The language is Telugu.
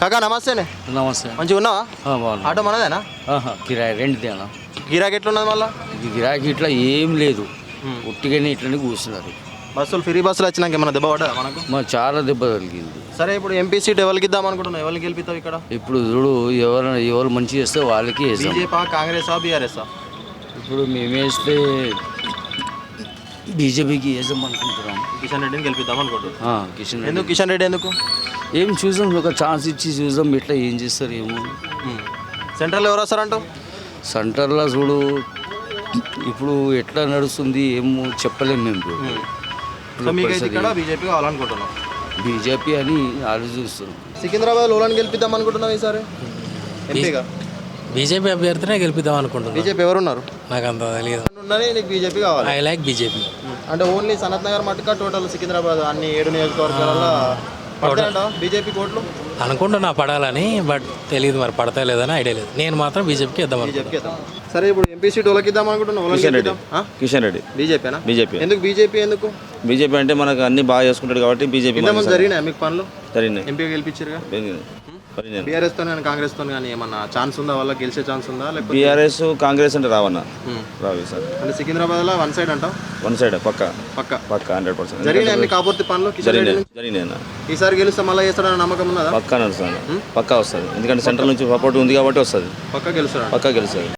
కాకా నమస్తేనే. నమస్తే. మంచిగా ఉన్నావా? బాగున్నా. ఆటో మనదేనా? కిరాయి రెండుదేనా? గిరాకీ ఎట్లున్నది మళ్ళా? గిరాకీ ఇట్లా ఏం లేదు, ఉట్టిగానే ఇట్లనే కూర్చున్నారు. బస్సులు ఫ్రీ బస్సులు వచ్చినాక ఏమన్నా దెబ్బ పడ్డా మనకు? మా చాలా దెబ్బ తగిలింది. సరే ఇప్పుడు ఎంపీ సీట్ ఎవరికి ఇద్దాం అనుకుంటున్నావు? ఎవరికి గెలిపిస్తావు ఇక్కడ? ఇప్పుడు చూడు, ఎవరు మంచి చేస్తే వాళ్ళకి వేస్తాం. బీజేపీ, కాంగ్రెసా, బీఆర్ఎస్ఆ? ఇప్పుడు మేము వేస్తే బీజేపీకి వేసాం అనుకుంటున్నాం. కిషన్ రెడ్డిని గెలిపిద్దాం అనుకుంటున్నాం. కిషన్ ఎందుకు కిషన్ రెడ్డి ఎందుకు? ఏం చూసాం, ఒక ఛాన్స్ ఇచ్చి చూసాం ఎట్లా ఏం చేస్తారు ఏమో. సెంట్రల్ ఎవరు వస్తారంటావు? సెంటర్లో చూడు ఇప్పుడు ఎట్లా నడుస్తుంది ఏమో చెప్పలేము మేము. సో మీకైతే ఇక్కడ బీజేపీ కావాలనుకుంటున్నాం. బీజేపీ అని ఆలోచిస్తున్నాం. సికింద్రాబాద్ ఎవరిని గెలిపిద్దాం అనుకుంటున్నావు ఈసారి ఎంపీగా? బీజేపీ అభ్యర్థినే గెలిపిద్దాం అనుకుంటున్నాను. బీజేపీ ఎవరున్నారు? నాకు అంత తెలియదు. ఉన్నది నీకు బీజేపీ కావాలి? I like BJP. అంటే ఓన్లీ సనత్ నగర్ మట్టుగా టోటల్ సికింద్రాబాద్ అన్ని 7 నియోజకవర్గాలలో పడతాయంట బీజేపీ కోట్లు అనుకుంటున్నా పడాలని, బట్ తెలియదు మరి పడతా లేదని ఐడియా లేదు. నేను మాత్రం బీజేపీకి ఇద్దాం అనుకుంటున్నాను. సరే ఇప్పుడు ఎంపీ సీట్ వాళ్ళకి ఇద్దాం అనుకుంటున్నాం. కిషన్ రెడ్డి. బీజేపీనా? బీజేపీ. ఎందుకు బీజేపీ? ఎందుకు బీజేపీ అంటే మనకు అన్ని బాగా చేసుకుంటాడు కాబట్టి బీజేపీ. జరిగినాయి మీకు పనులు? జరిగినాయి. ఎంపీ గెలిపించారుగా. బీఆర్ఎస్ తో కానీ కాంగ్రెస్ తో కానీ ఏమన్నా ఛాన్స్ ఉందా? వాళ్ళకి గెలిచే ఛాన్స్ ఉందా? లేకపోతే బీఆర్ఎస్ కాంగ్రెస్ అంటే రావన్నా రావు సార్. అంటే సికింద్రాబాద్ లో వన్ సైడ్ అంటావు? వన్ సైడ్ పక్క 100%. జరిగినాయి కాకపోతే పనులు జరిగినాయి. ఈసారి గెలిస్తే మళ్ళీ చేస్తాడన్న నమ్మకం ఉన్నదా? పక్కా నడుస్తుంది, పక్కా వస్తుంది. ఎందుకంటే సెంట్రల్ నుంచి సపోర్ట్ ఉంది కాబట్టి వస్తుంది. పక్కా గెలుస్తాడు. పక్కా గెలుస్తుంది.